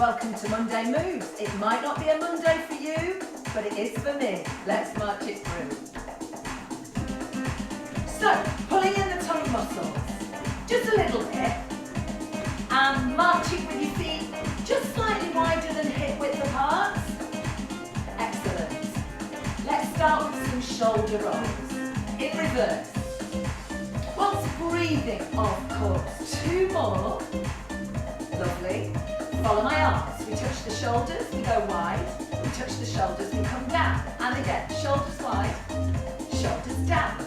Welcome to Monday Moves. It might not be a Monday for you, but it is for me. Let's march it through. So, pulling in the tummy muscles, just a little bit, and marching with your feet just slightly wider than hip width apart. Excellent. Let's start with some shoulder rolls. In reverse. Whilst breathing, of course. 2 more. Lovely. Follow my arms. We touch the shoulders, we go wide. We touch the shoulders, we come down. And again, shoulders wide, shoulders down.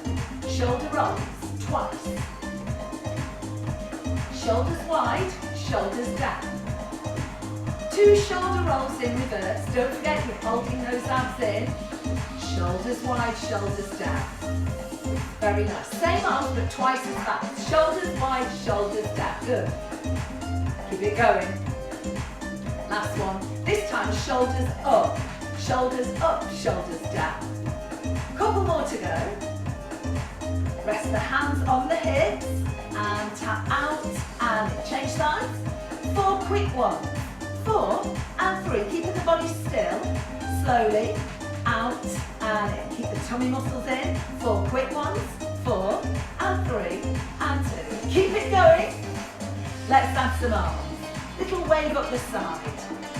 Shoulder rolls, twice. Shoulders wide, shoulders down. 2 shoulder rolls in reverse. Don't forget you're holding those abs in. Shoulders wide, shoulders down. Very nice. Same arms, but twice as fast. Shoulders wide, shoulders down. Good. Keep it going. Last one. This time, shoulders up, shoulders down. Couple more to go. Rest the hands on the hips and tap out and in. Change sides. 4 quick ones. 4 and 3. Keeping the body still. Slowly out and in. Keep the tummy muscles in. 4 quick ones. 4 and 3 and 2. Keep it going. Let's add some arms. Little wave up the side.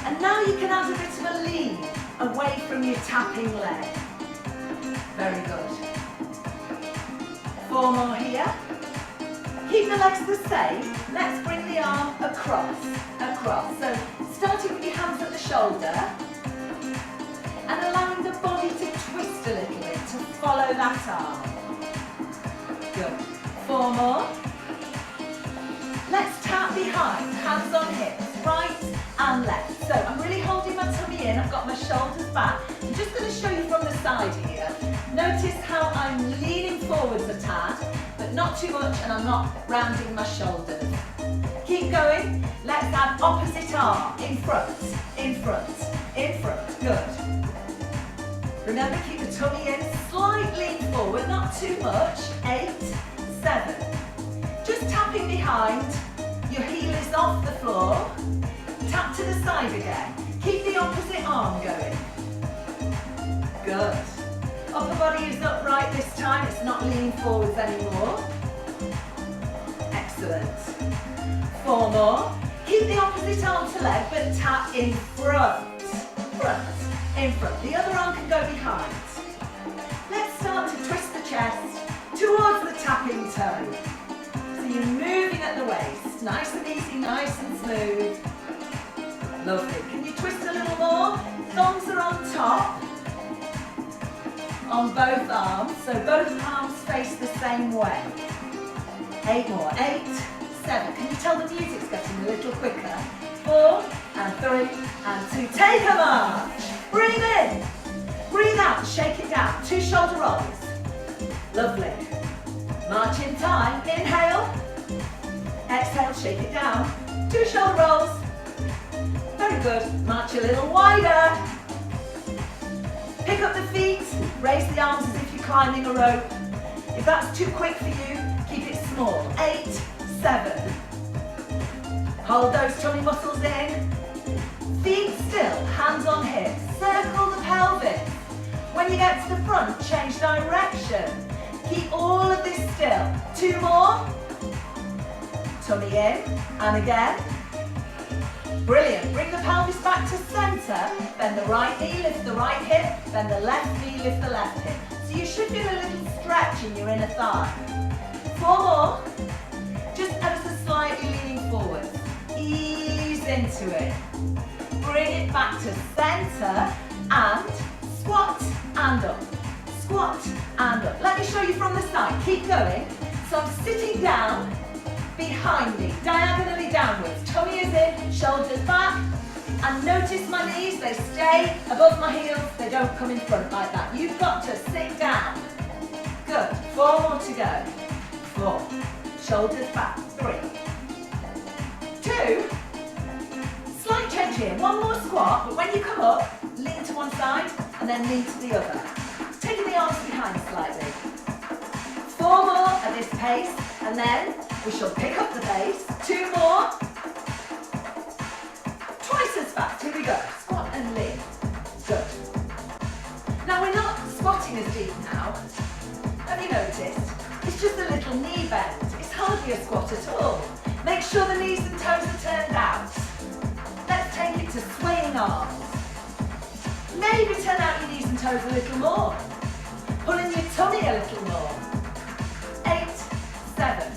And now you can add a bit of a lean away from your tapping leg. Very good. 4 more here. Keep the legs the same. Let's bring the arm across. So starting with your hands at the shoulder and allowing the body to twist a little bit to follow that arm. Good. 4 more. Let's tap behind, hands on hips, right and left. So I'm really holding my tummy in, I've got my shoulders back. I'm just going to show you from the side here. Notice how I'm leaning forwards a tad, but not too much, and I'm not rounding my shoulders. Keep going. Let's add opposite arm, in front, in front, in front. Good. Remember, keep the tummy in, slight lean forward, not too much. 8, 7. Just tapping behind, your heel is off the floor, tap to the side again. Keep the opposite arm going. Good. Upper body is upright this time, it's not leaning forwards anymore. Excellent. 4 more. Keep the opposite arm to leg, but tap in front. Front, in front. The other arm can go behind. Let's start to twist the chest towards the tapping toe. You're moving at the waist, nice and easy, nice and smooth. Lovely. Can you twist a little more? Thumbs are on top, on both arms, so both palms face the same way. 8 more. 8, 7. Can you tell the music's getting a little quicker? 4 and 3 and 2. Take a march. Breathe in. Breathe out. Shake it down. 2 shoulder rolls. Lovely. March in time. Inhale. Exhale, shake it down. 2 shoulder rolls. Very good. March a little wider. Pick up the feet. Raise the arms as if you're climbing a rope. If that's too quick for you, keep it small. 8, 7. Hold those tummy muscles in. Feet still, hands on hips. Circle the pelvis. When you get to the front, change direction. Keep all of this still. 2 more. Tummy in, and again. Brilliant. Bring the pelvis back to centre. Bend the right knee, lift the right hip. Bend the left knee, lift the left hip. So you should feel a little stretch in your inner thigh. 4 more. Just ever so slightly leaning forward. Ease into it. Bring it back to centre and squat and up. Squat and up. Let me show you from the side. Keep going. So I'm sitting down behind me, diagonally downwards. Tummy is in, shoulders back. And notice my knees, they stay above my heels. They don't come in front like that. You've got to sit down. Good. 4 more to go. 4. Shoulders back. 3. 2. Slight change here. 1 more squat, but when you come up, lean to one side and then lean to the other. Taking the arms behind slightly. 4 more at this pace, and then we shall pick up the pace. 2 more. Twice as go. Squat and lean. Good. Now we're not squatting as deep now. Have you noticed? It's just a little knee bend. It's hardly a squat at all. Make sure the knees and toes are turned out. Let's take it to swaying arms. Maybe turn out your knees and toes a little more. Pull in your tummy a little more. 8, 7.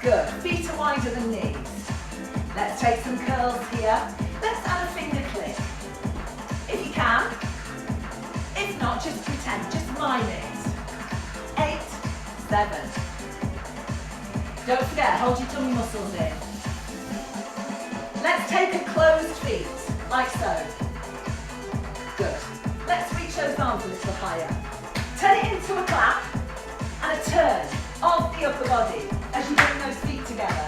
Good. Feet are wider than knees. Let's take some curls here. Let's add a finger click. If you can. If not, just pretend, just mime it. 8, 7. Don't forget, hold your tummy muscles in. Let's take a closed feet, like so. Good. Let's reach those arms a little higher. Turn it into a clap and a turn of the upper body as you bring those feet together.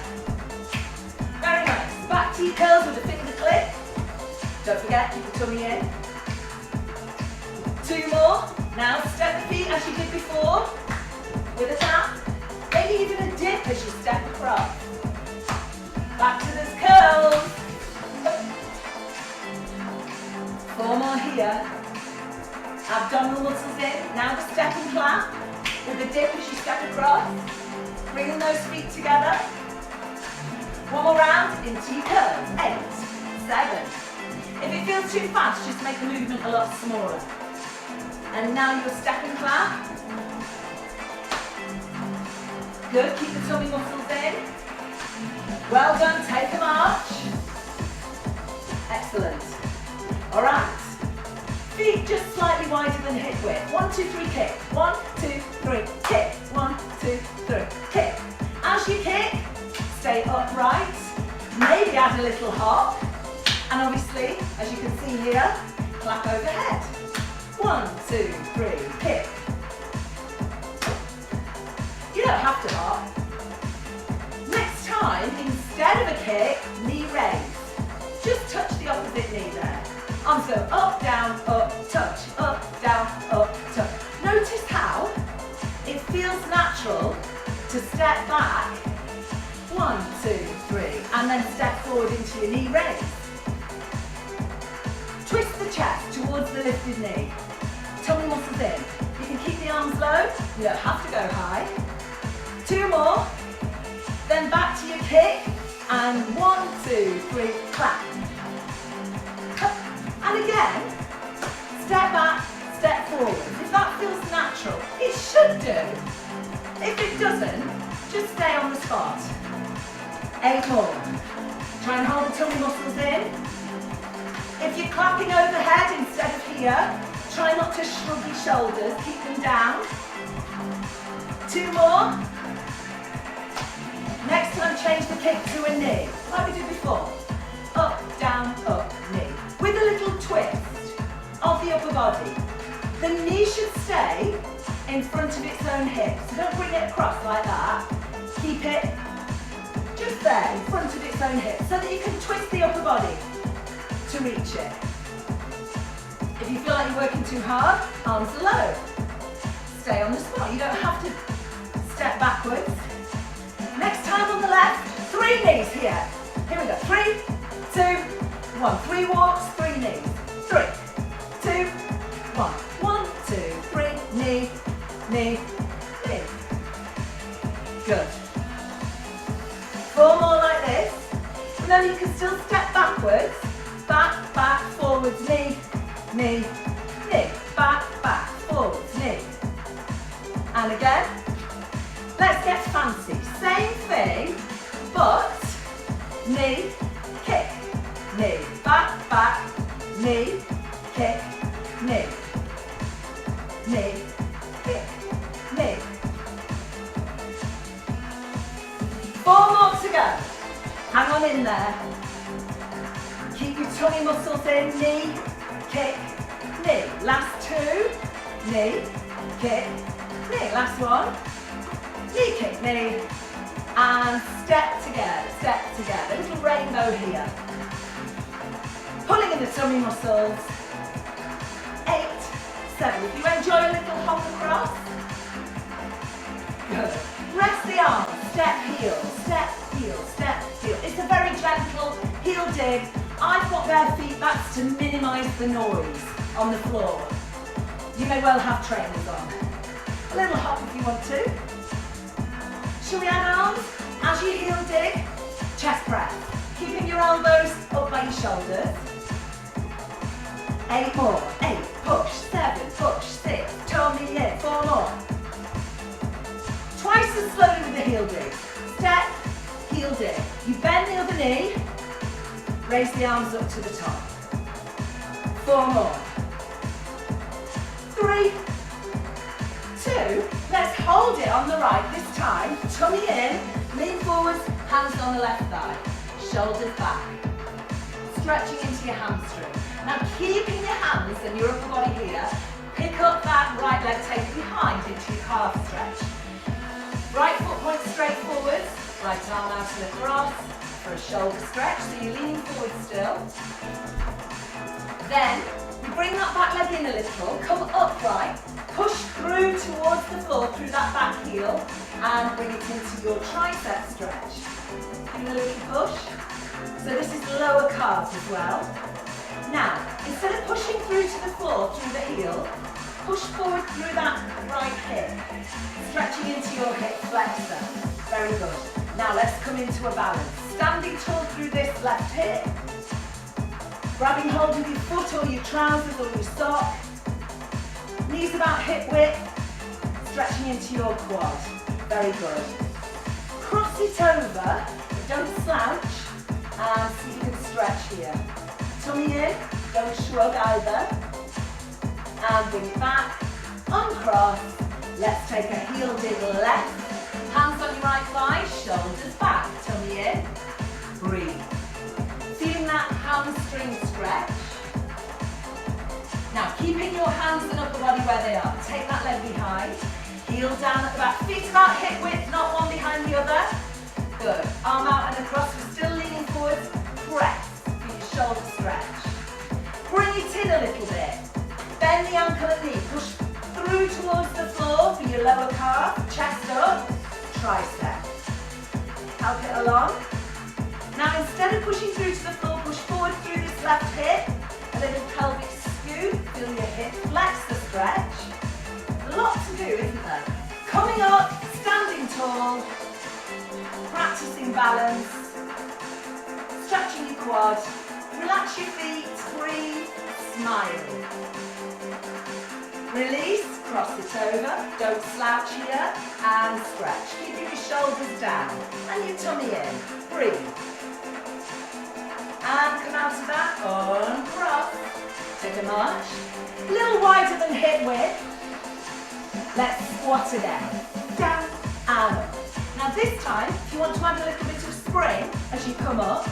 Very nice. Back to your curls with a finger click. Don't forget, keep the tummy in. 2 more. Now step the feet as you did before, with a tap. Maybe even a dip as you step across. Back to those curls. 4 more here. Abdominal muscles in. Now the step and clap with a dip as you step across. Bringing those feet together. 1 more round into your curls. 8, 7. If it feels too fast, just make the movement a lot smaller. And now your step and clap. Good, keep the tummy muscles in. Well done, take a march. Excellent. All right. Feet just slightly wider than hip width. 1, 2, 3, kick. 1, 2, 3, kick. 1, 2, 3, kick. As you kick, stay upright. Maybe add a little hop. And obviously, as you can see here, clap overhead. 1, 2, 3, kick. You don't have to hop. Next time, instead of a kick, knee raise. Just touch the opposite knee there. Arms go up, down, touch. Notice how it feels natural to step back. 1, 2, 3, and then step forward into your knee raise. Twist the chest towards the lifted knee. Tummy muscles in. You can keep the arms low. You don't have to go high. 2 more. Then back to your kick. And 1, 2, 3, clap. And again, step back, step forward. If that feels natural, it should do. If it doesn't, just stay on the spot. 8 more. Try and hold the tummy muscles in. If you're clapping overhead instead of here, try not to shrug your shoulders, keep them down. 2 more. Next time, change the kick to a knee, like we did before. Up, down, knee. With a little twist of the upper body. The knee should stay in front of its own hip, so don't bring it across like that. Keep it just there, in front of its own hip, so that you can twist the upper body to reach it. If you feel like you're working too hard, arms are low. Stay on the spot. You don't have to step backwards. Next time on the left, 3 knees here. Here we go. 3, 2, 1. 3 walks, 3 knees. 3, 2, 1. 1, 2, 3, knee, knee, knee. Good. 4 more like this. And then you can still step backwards. Back, back, forwards, knee, knee, knee. Back, back, forwards, knee. And again. Let's get fancy. Same thing, but knee, kick, knee. Back, back, knee, kick, knee. Knee, kick, knee. 4 more to go. Hang on in there. Keep your tummy muscles in. Knee, kick, knee. Last 2. Knee, kick, knee. Last 1. Knee, kick, knee. And step together, step together. A little rainbow here. Pulling in the tummy muscles. 8, 7. If you enjoy a little hop across. Good. Rest the arms. Step, heel, step, heel, step, heel. It's a very gentle heel dig I've got bare feet, that's to minimise the noise on the floor. You may well have trainers on. A little hop if you want to. Shall we add arms? As you heel dig, chest press. Keeping your elbows up by your shoulders. 8 more. 8, push, 7, push, 6, tummy in, 4 more. Twice as slowly with the heel dig. Step, heel dig. You bend the other knee, raise the arms up to the top. 4 more. 3, 2, let's hold it on the right this time. Tummy in, lean forwards, hands on the left thigh. Shoulders back. Stretching into your hamstring. Now keeping your hands and your upper body here, pick up that right leg, take it behind into your calf stretch. Right foot points straight forwards, right arm out to the cross for a shoulder stretch, so you're leaning forward still. Then, you bring that back leg in a little, come upright, push through towards the floor, through that back heel, and bring it into your tricep stretch. Give it a little push. So this is lower calves as well. Now, instead of pushing through to the floor, through the heel, push forward through that right hip, stretching into your hip flexor. Very good. Now let's come into a balance. Standing tall through this left hip, grabbing hold of your foot or your trousers or your sock, knees about hip width, stretching into your quad. Very good. Cross it over, but don't slouch, and see if you can stretch here. Tummy in, don't shrug either. And bring it back, uncross. Let's take a heel dig left. Hands on your right thigh, shoulders back, tummy in. Breathe. Feeling that hamstring stretch. Now keeping your hands and upper body where they are. Take that leg behind. Heel down at the back. Feet about hip width, not one behind the other. Good. Arm out and across. We're still leaning forwards. Press. Shoulder stretch. Bring it in a little bit. Bend the ankle and knee. Push through towards the floor for your lower calf. Chest up. Tricep. Help it along. Now instead of pushing through to the floor, push forward through this left hip. A little pelvic scoop. Feel your hip flex the stretch. A lot to do, isn't there? Coming up, standing tall. Practicing balance. Stretching your quad. Relax your feet, breathe, smile. Release, cross it over, don't slouch here, and stretch. Keeping your shoulders down and your tummy in. Breathe. And come out of that, uncross. Take a march. A little wider than hip width. Let's squat again. Down and up. Now this time, if you want to add a little bit of spring as you come up,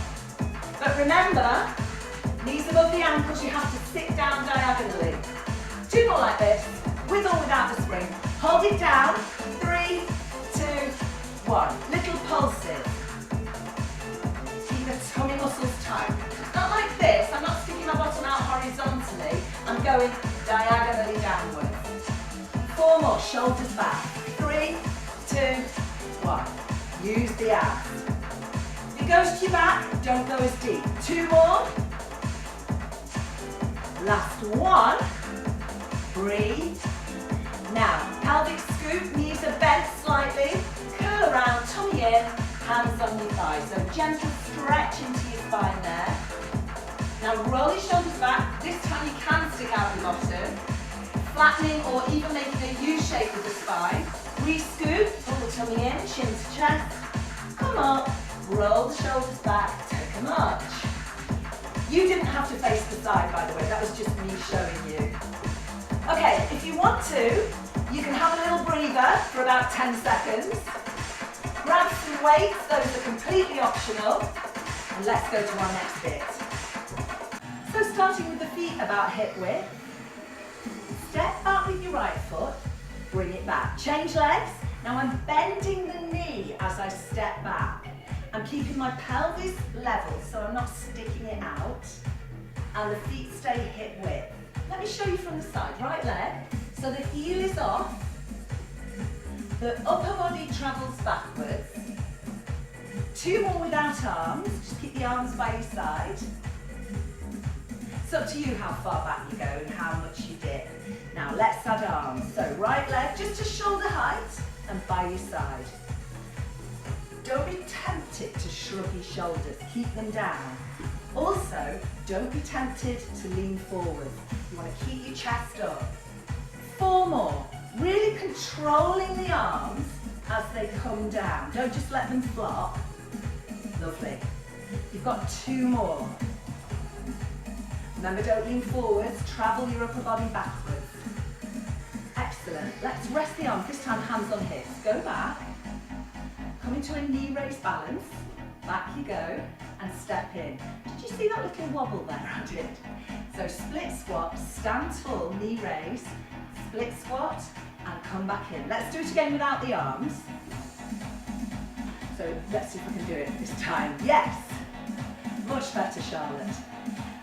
but remember, knees above the ankles, you have to sit down diagonally. 2 more like this, with or without the spring. Hold it down, 3, 2, 1. Little pulses. Keep the tummy muscles tight. Not like this, I'm not sticking my bottom out horizontally, I'm going diagonally downwards. 4 more, shoulders back. 3, 2, 1. Use the abs. If it goes to your back, don't go as deep. 2 more. Last one. Breathe. Now, pelvic scoop, knees are bent slightly. Curl around, tummy in, hands on your thighs. So gentle stretch into your spine there. Now roll your shoulders back. This time you can stick out your bottom. Flattening or even making a U shape with the spine. Re-scoop, pull the tummy in, chin to chest. Come up, roll the shoulders back, take a march. You didn't have to face the side, by the way, that was just me showing you. Okay, if you want to, you can have a little breather for about 10 seconds. Grab some weights, those are completely optional. And let's go to our next bit. So starting with the feet about hip width. Step back with your right foot, bring it back. Change legs. Now I'm bending the knee as I step back. I'm keeping my pelvis level, so I'm not sticking it out. And the feet stay hip width. Let me show you from the side. Right leg, so the heel is off. The upper body travels backwards. 2 more without arms. Just keep the arms by your side. It's up to you how far back you go and how much you dip. Now let's add arms. So right leg just to shoulder height and by your side. Don't be tempted to shrug your shoulders, keep them down. Also, don't be tempted to lean forward. You want to keep your chest up. 4 more, really controlling the arms as they come down. Don't just let them flop. Lovely. You've got 2 more. Remember, don't lean forwards, travel your upper body backwards. Excellent. Let's rest the arms, this time hands on hips. Go back, come into a knee raise balance. Back you go, and step in. Did you see that little wobble there I did? So split squat, stand tall, knee raise, split squat, and come back in. Let's do it again without the arms. So let's see if I can do it this time. Yes! Much better, Charlotte.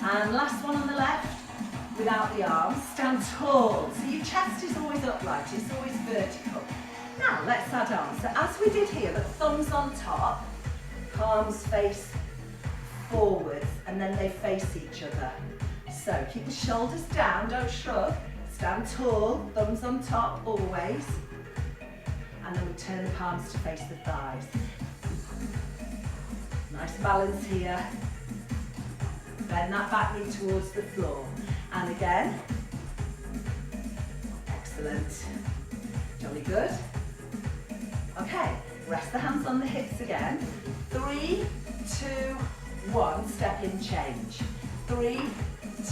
And last one on the left, without the arms, stand tall. So your chest is always upright, it's always vertical. Now let's add arms. So as we did here, the thumbs on top, palms face forwards, and then they face each other. So keep the shoulders down, don't shrug. Stand tall, thumbs on top, always. And then we turn the palms to face the thighs. Nice balance here. Bend that back knee towards the floor. And again. Excellent. Jolly good. Okay, rest the hands on the hips again. 3, 2, 1, step in, change. 3,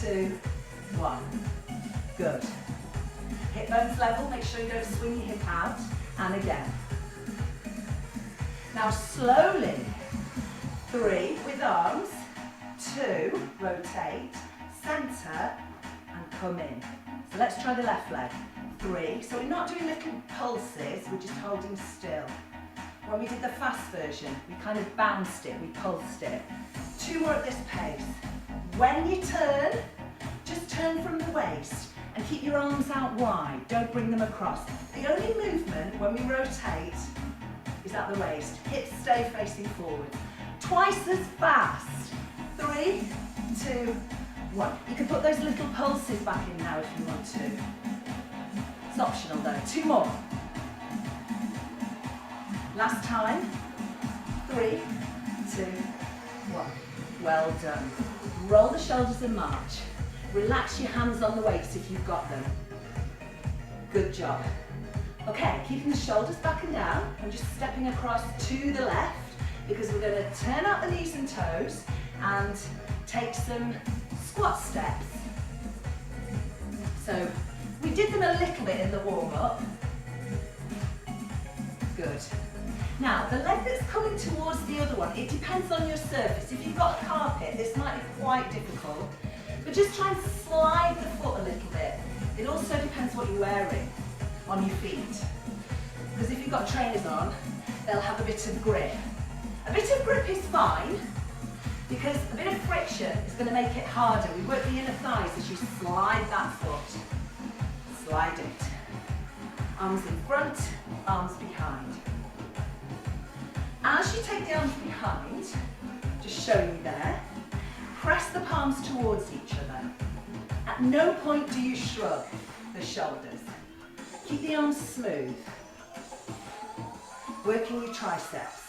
2, 1. Good. Hip bones level, make sure you don't swing your hip out. And again. Now slowly, 3 with arms, 2, rotate, center, and come in. So let's try the left leg. 3, so we're not doing little pulses, we're just holding still. When we did the fast version, we kind of bounced it, we pulsed it. 2 more at this pace. When you turn, just turn from the waist and keep your arms out wide, don't bring them across. The only movement when we rotate is at the waist. Hips stay facing forward. Twice as fast. 3, 2, 1. You can put those little pulses back in now if you want to. It's optional though. 2 more. Last time. 3, 2, 1. Well done. Roll the shoulders and march. Relax your hands on the waist if you've got them. Good job. Okay, keeping the shoulders back and down. I'm just stepping across to the left because we're going to turn out the knees and toes and take some squat steps. So we did them a little bit in the warm-up. Good. Now, the leg that's coming towards the other one, it depends on your surface. If you've got a carpet, this might be quite difficult, but just try and slide the foot a little bit. It also depends what you're wearing on your feet. Because if you've got trainers on, they'll have a bit of grip. A bit of grip is fine, because a bit of friction is going to make it harder. We work the inner thighs as you slide that foot. Slide it. Arms in front, arms behind. As you take the arms behind, just showing you there, press the palms towards each other. At no point do you shrug the shoulders. Keep the arms smooth. Working your triceps.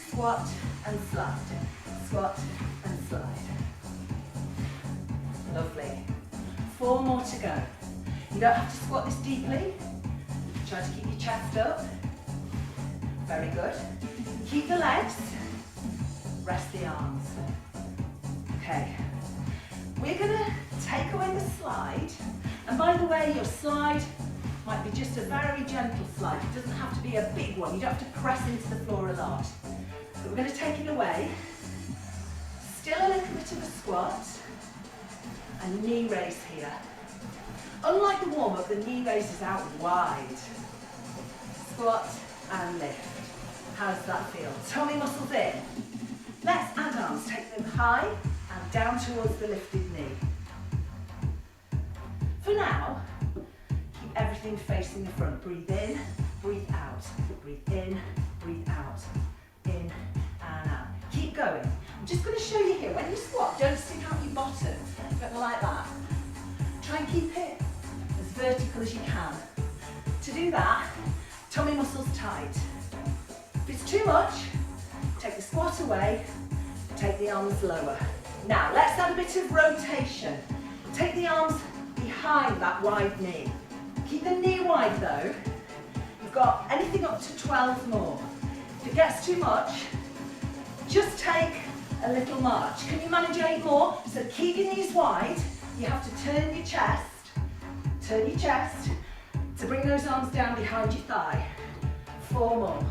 Squat and slide. Squat and slide. Lovely. 4 more to go. You don't have to squat this deeply. Try to keep your chest up. Very good. Keep the legs. Rest the arms. Okay. We're going to take away the slide. And by the way, your slide might be just a very gentle slide. It doesn't have to be a big one. You don't have to press into the floor a lot. So we're going to take it away. Still a little bit of a squat. And knee raise here. Unlike the warm-up, the knee raise is out wide. Squat and lift. How does that feel? Tummy muscles in. Let's add arms. Take them high and down towards the lifted knee. For now, keep everything facing the front. Breathe in, breathe out. Breathe in, breathe out. In and out. Keep going. I'm just going to show you here. When you squat, don't stick out your bottom. Something like that. Try and keep it as vertical as you can. To do that, tummy muscles tight. If it's too much, take the squat away, take the arms lower. Now, let's add a bit of rotation. Take the arms behind that wide knee. Keep the knee wide though. You've got anything up to 12 more. If it gets too much, just take a little march. Can you manage 8 more? So keep your knees wide. You have to turn your chest to bring those arms down behind your thigh. 4 more.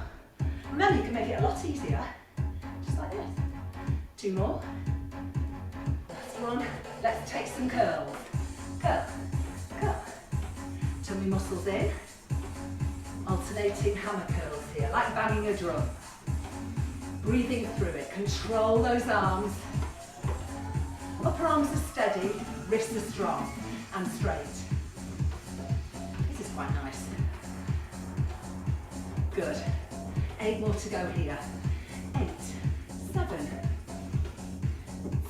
Remember, you can make it a lot easier. Just like this. 2 more. Last one. Let's take some curls. Curl, curl. Tummy muscles in. Alternating hammer curls here, like banging a drum. Breathing through it. Control those arms. Upper arms are steady, wrists are strong and straight. This is quite nice. Good. 8 more to go here. 8, 7,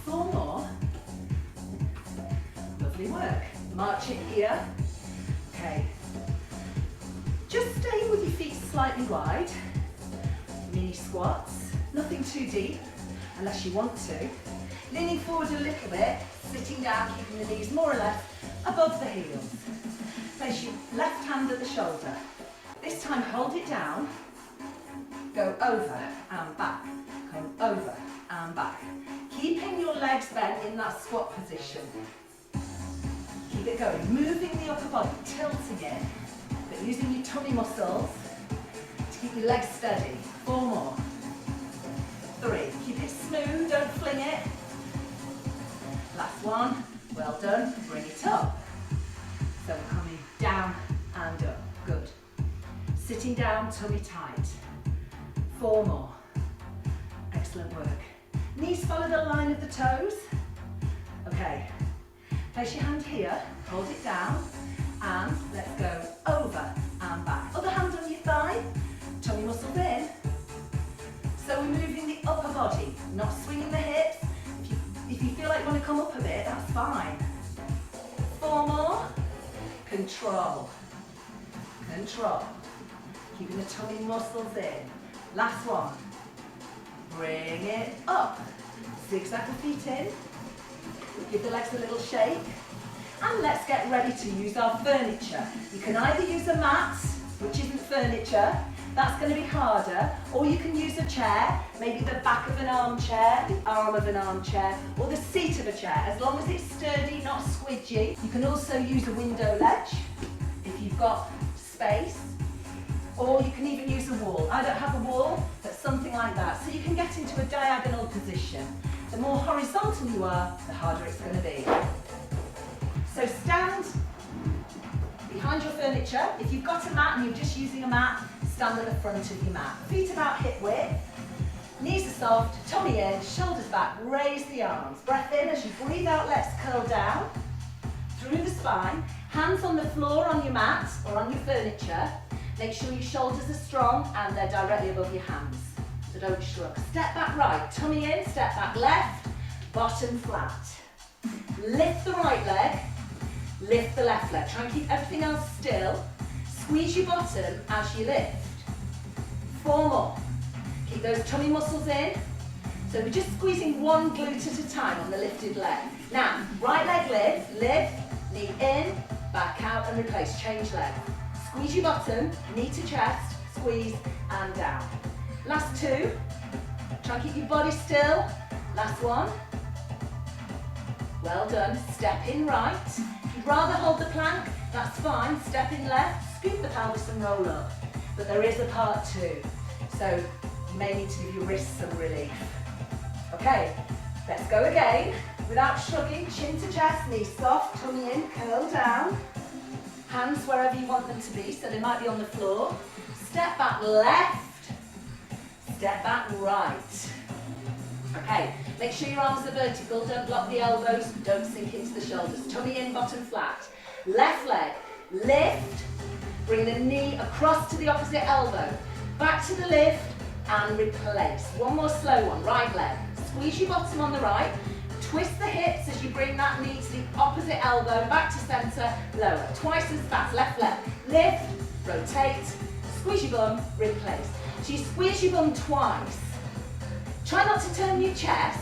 4 more. Lovely work. March it here. Okay. Just stay with your feet slightly wide. Mini squats. Nothing too deep, unless you want to. Leaning forward a little bit, sitting down, keeping the knees more or less above the heels. Place your left hand at the shoulder. This time hold it down. Go over and back. Come over and back. Keeping your legs bent in that squat position. Keep it going. Moving the upper body, tilting it, but using your tummy muscles to keep your legs steady. 4 more. 3. Keep it smooth, don't fling it. Last one. Well done. Bring it up. So we're coming down and up. Good. Sitting down, tummy tight. 4 more. Excellent work. Knees follow the line of the toes. Okay. Place your hand here, hold it down, and let's go over and back. Other hand on your thigh, tummy muscles in. So we're moving the upper body, not swinging the hips. If you feel like you want to come up a bit, that's fine. 4 more. Control. Control. Keeping the tummy muscles in. Last one. Bring it up. Zigzag the feet in. Give the legs a little shake. And let's get ready to use our furniture. You can either use a mat, which isn't furniture, that's going to be harder, or you can use a chair, maybe the back of an armchair, the arm of an armchair, or the seat of a chair, as long as it's sturdy, not squidgy. You can also use a window ledge if you've got space, or you can even use a wall. I don't have a wall, but something like that. So you can get into a diagonal position. The more horizontal you are, the harder it's going to be. So stand behind your furniture. If you've got a mat and you're just using a mat, stand at the front of your mat. Feet about hip width, knees are soft, tummy in, shoulders back, raise the arms. Breath in, as you breathe out, let's curl down through the spine. Hands on the floor on your mat or on your furniture. Make sure your shoulders are strong and they're directly above your hands. So don't shrug. Step back right, tummy in, step back left, bottom flat. Lift the right leg, lift the left leg. Try and keep everything else still. Squeeze your bottom as you lift. 4 more. Keep those tummy muscles in. So we're just squeezing one glute at a time on the lifted leg. Now, right leg lift, knee in, back out and replace, change leg. Squeeze your bottom, knee to chest, squeeze and down. Last 2. Try and keep your body still. Last one. Well done. Step in right. If you'd rather hold the plank, that's fine. Step in left, scoop the pelvis and roll up. But there is a part 2. So you may need to give your wrists some relief. Okay, let's go again. Without shrugging, chin to chest, knees soft, tummy in, curl down. Hands wherever you want them to be, so they might be on the floor. Step back left, step back right. Okay, make sure your arms are vertical, don't block the elbows, don't sink into the shoulders. Tummy in, bottom flat. Left leg, lift, bring the knee across to the opposite elbow. Back to the lift and replace. One more slow one, right leg. Squeeze your bottom on the right, Twist the hips as you bring that knee to the opposite elbow, back to centre, lower. Twice as fast, left, left. Lift, rotate, squeeze your bum, replace. So you squeeze your bum twice. Try not to turn your chest,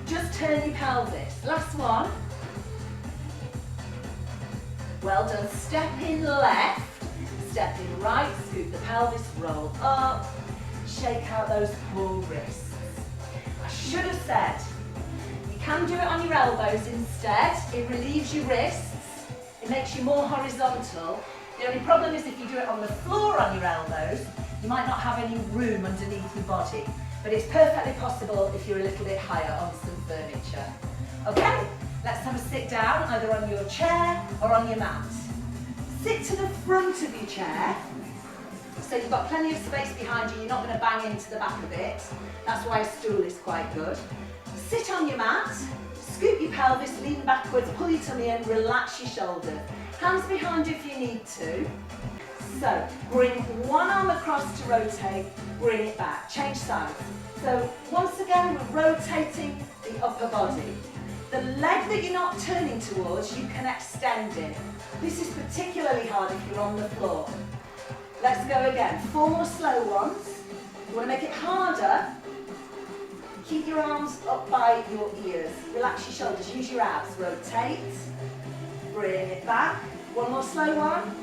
just turn your pelvis. Last one. Well done. Step in left, step in right, scoop the pelvis, roll up, shake out those poor wrists. I should have said, you can do it on your elbows instead. It relieves your wrists, it makes you more horizontal. The only problem is if you do it on the floor on your elbows, you might not have any room underneath your body. But it's perfectly possible if you're a little bit higher on some furniture. Okay, let's have a sit down, either on your chair or on your mat. Sit to the front of your chair, so you've got plenty of space behind you, you're not going to bang into the back of it. That's why a stool is quite good. Sit on your mat, scoop your pelvis, lean backwards, pull your tummy in, relax your shoulders. Hands behind you if you need to. So, bring one arm across to rotate, bring it back, change sides. So, once again, we're rotating the upper body. The leg that you're not turning towards, you can extend it. This is particularly hard if you're on the floor. Let's go again. 4 more slow ones. You want to make it harder. Keep your arms up by your ears. Relax your shoulders, use your abs. Rotate, bring it back. 1 more slow one.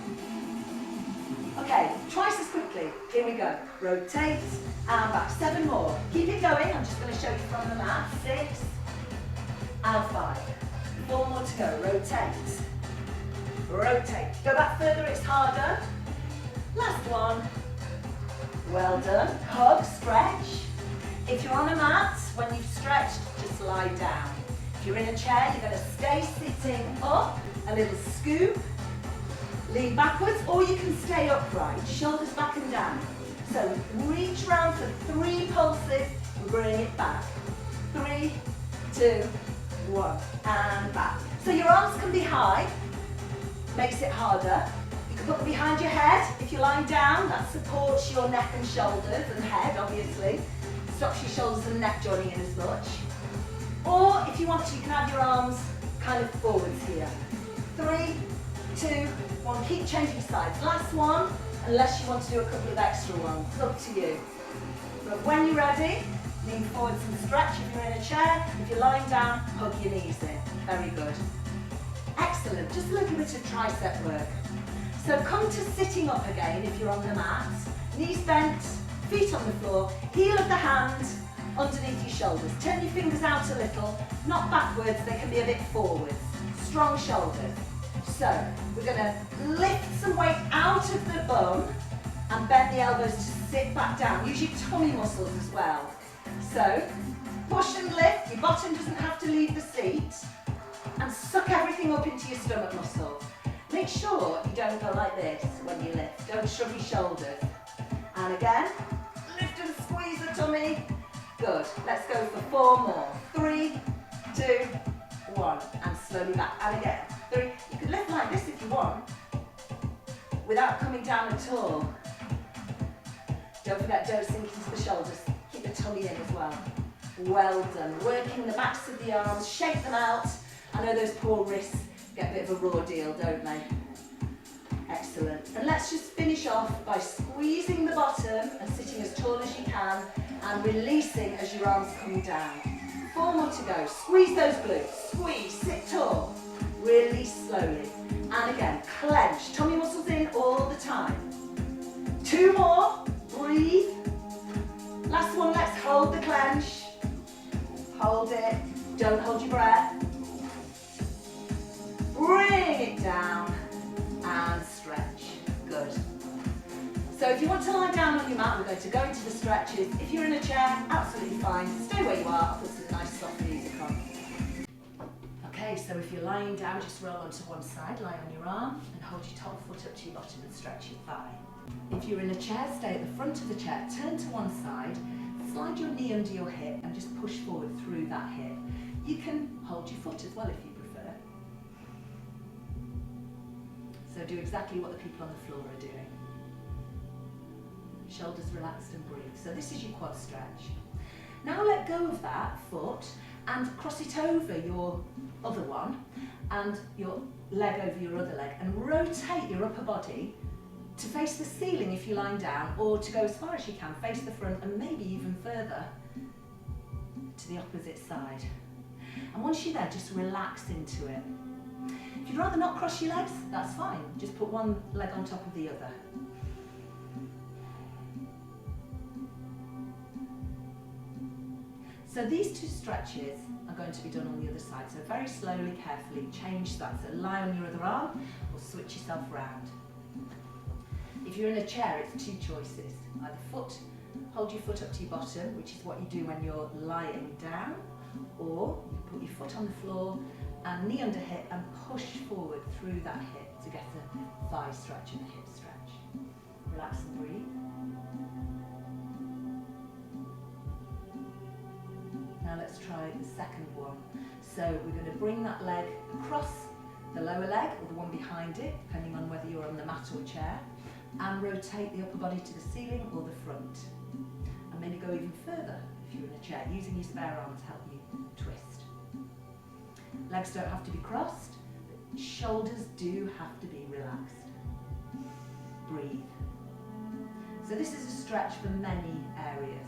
Okay, twice as quickly. Here we go. Rotate and back. 7 more. Keep it going. I'm just going to show you from the mat. 6 and 5. 4 more to go. Rotate. Rotate. Go back further, it's harder. Last one. Well done. Hug, stretch. If you're on a mat, when you've stretched, just lie down. If you're in a chair, you're going to stay sitting up, a little scoop. Lean backwards, or you can stay upright, shoulders back and down. So reach round for 3 pulses, bring it back. 3, 2, 1, and back. So your arms can be high, makes it harder. You can put them behind your head. If you're lying down, that supports your neck and shoulders and head, obviously. Stops your shoulders and neck joining in as much. Or if you want to, you can have your arms kind of forwards here. 3, 2, 1, keep changing sides. Last one, unless you want to do a couple of extra ones. It's up to you. But when you're ready, lean forwards and stretch if you're in a chair. If you're lying down, hug your knees in. Very good. Excellent. Just a little bit of tricep work. So come to sitting up again if you're on the mat. Knees bent, feet on the floor, heel of the hand underneath your shoulders. Turn your fingers out a little, not backwards, they can be a bit forwards. Strong shoulders. So, we're going to lift some weight out of the bum and bend the elbows to sit back down. Use your tummy muscles as well. So, push and lift, your bottom doesn't have to leave the seat, and suck everything up into your stomach muscle. Make sure you don't go like this when you lift. Don't shrug your shoulders. And again, lift and squeeze the tummy. Good. Let's go for 4 more. 3, 2, 1. And slowly back. And again. 3. You can lift like this if you want, without coming down at all. Don't forget, don't sink into the shoulders. Keep the tummy in as well. Well done. Working the backs of the arms. Shake them out. I know those poor wrists get a bit of a raw deal, don't they? Excellent. And let's just finish off by squeezing the bottom and sitting as tall as you can and releasing as your arms come down. 4 more to go. Squeeze those glutes. Squeeze. Sit tall. Release slowly. And again, clench. Tummy muscles in all the time. 2 more. Breathe. Last one. Let's hold the clench. Hold it. Don't hold your breath. Bring it down and stretch. Good. So if you want to lie down on your mat, we're going to go into the stretches. If you're in a chair, absolutely fine. Stay where you are. I'll put some nice soft music on. Okay, so if you're lying down, just roll onto one side, lie on your arm, and hold your top foot up to your bottom and stretch your thigh. If you're in a chair, stay at the front of the chair, turn to one side, slide your knee under your hip, and just push forward through that hip. You can hold your foot as well if you prefer. So do exactly what the people on the floor are doing. Shoulders relaxed and breathe. So this is your quad stretch. Now let go of that foot And cross it over your other one and your leg over your other leg, and rotate your upper body to face the ceiling if you're lying down, or to go as far as you can, face the front, and maybe even further to the opposite side. And once you're there, just relax into it. If you'd rather not cross your legs, that's fine. Just put one leg on top of the other. So these two stretches are going to be done on the other side. So very slowly, carefully, change that. So lie on your other arm or switch yourself round. If you're in a chair, it's two choices. Either hold your foot up to your bottom, which is what you do when you're lying down, or you put your foot on the floor and knee under hip and push forward through that hip to get a thigh stretch and a hip stretch. Relax and breathe. Now let's try the second one. So we're going to bring that leg across the lower leg or the one behind it, depending on whether you're on the mat or chair, and rotate the upper body to the ceiling or the front. And maybe go even further if you're in a chair, using your spare arm to help you twist. Legs don't have to be crossed, but shoulders do have to be relaxed. Breathe. So this is a stretch for many areas.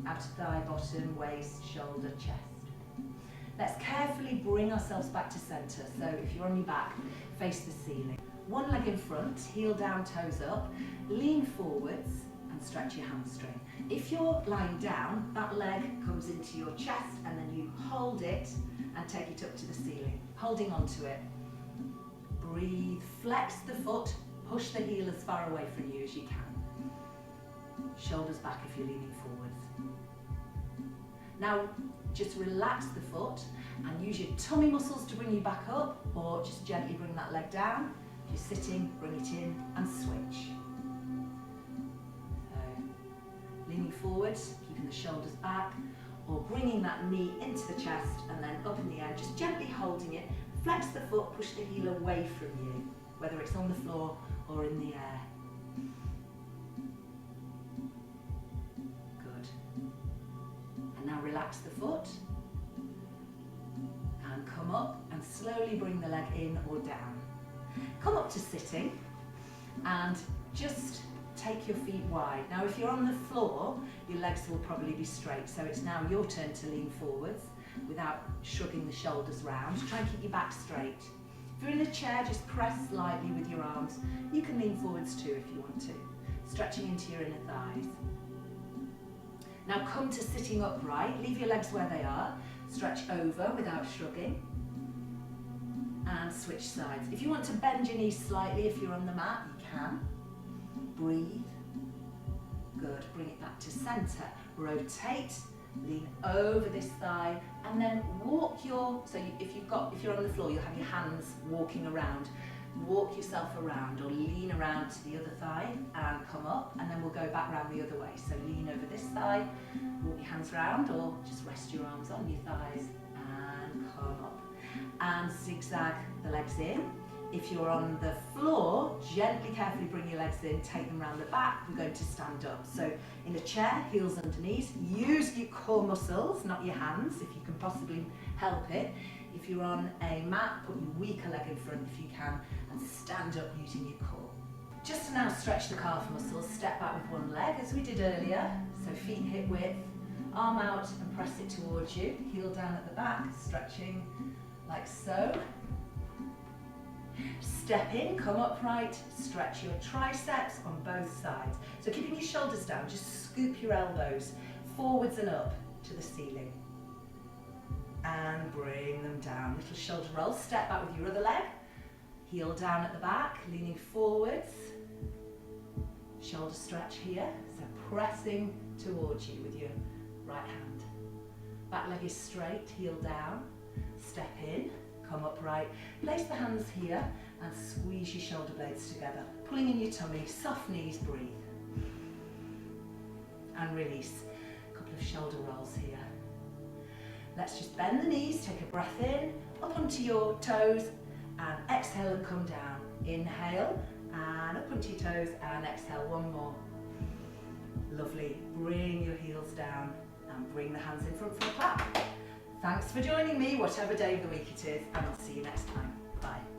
Outer thigh, bottom, waist, shoulder, chest. Let's carefully bring ourselves back to centre. So if you're on your back, face the ceiling. One leg in front, heel down, toes up, lean forwards and stretch your hamstring. If you're lying down, that leg comes into your chest and then you hold it and take it up to the ceiling, holding onto it. Breathe, flex the foot, push the heel as far away from you as you can. Shoulders back if you're leaning forwards. Now just relax the foot and use your tummy muscles to bring you back up, or just gently bring that leg down. If you're sitting, bring it in and switch. So, leaning forwards, keeping the shoulders back, or bringing that knee into the chest and then up in the air, just gently holding it. Flex the foot, push the heel away from you, whether it's on the floor or in the air. Good. And now relax the foot and come up and slowly bring the leg in or down. Come up to sitting and just take your feet wide. Now if you're on the floor, your legs will probably be straight, so it's now your turn to lean forwards without shrugging the shoulders round. Try and keep your back straight. If you're in a chair, just press lightly with your arms. You can lean forwards too if you want to, stretching into your inner thighs. Now come to sitting upright, leave your legs where they are, stretch over without shrugging, and switch sides. If you want to bend your knees slightly, if you're on the mat, you can. Breathe. Good, bring it back to centre. Rotate, lean over this thigh, and then walk your, if you're on the floor, you'll have your hands walking around. Walk yourself around or lean around to the other thigh and come up, and then we'll go back round the other way. So lean over this thigh, walk your hands round, or just rest your arms on your thighs and come up. And zigzag the legs in. If you're on the floor, gently, carefully bring your legs in, take them round the back. We're going to stand up. So in a chair, heels under knees. Use your core muscles, not your hands, if you can possibly help it. If you're on a mat, put your weaker leg in front if you can, and stand up using your core. Just to now stretch the calf muscles, step back with one leg as we did earlier. So feet hip width, arm out and press it towards you. Heel down at the back, stretching like so. Step in, come upright, stretch your triceps on both sides. So keeping your shoulders down, just scoop your elbows forwards and up to the ceiling. And bring them down. Little shoulder roll, step back with your other leg. Heel down at the back, leaning forwards. Shoulder stretch here, so pressing towards you with your right hand. Back leg is straight, heel down. Step in, come upright. Place the hands here and squeeze your shoulder blades together. Pulling in your tummy, soft knees, breathe. And release. A couple of shoulder rolls here. Let's just bend the knees, take a breath in, up onto your toes, and exhale and come down. Inhale, and up onto your toes, and exhale, one more. Lovely. Bring your heels down and bring the hands in front for a clap. Thanks for joining me, whatever day of the week it is, and I'll see you next time. Bye.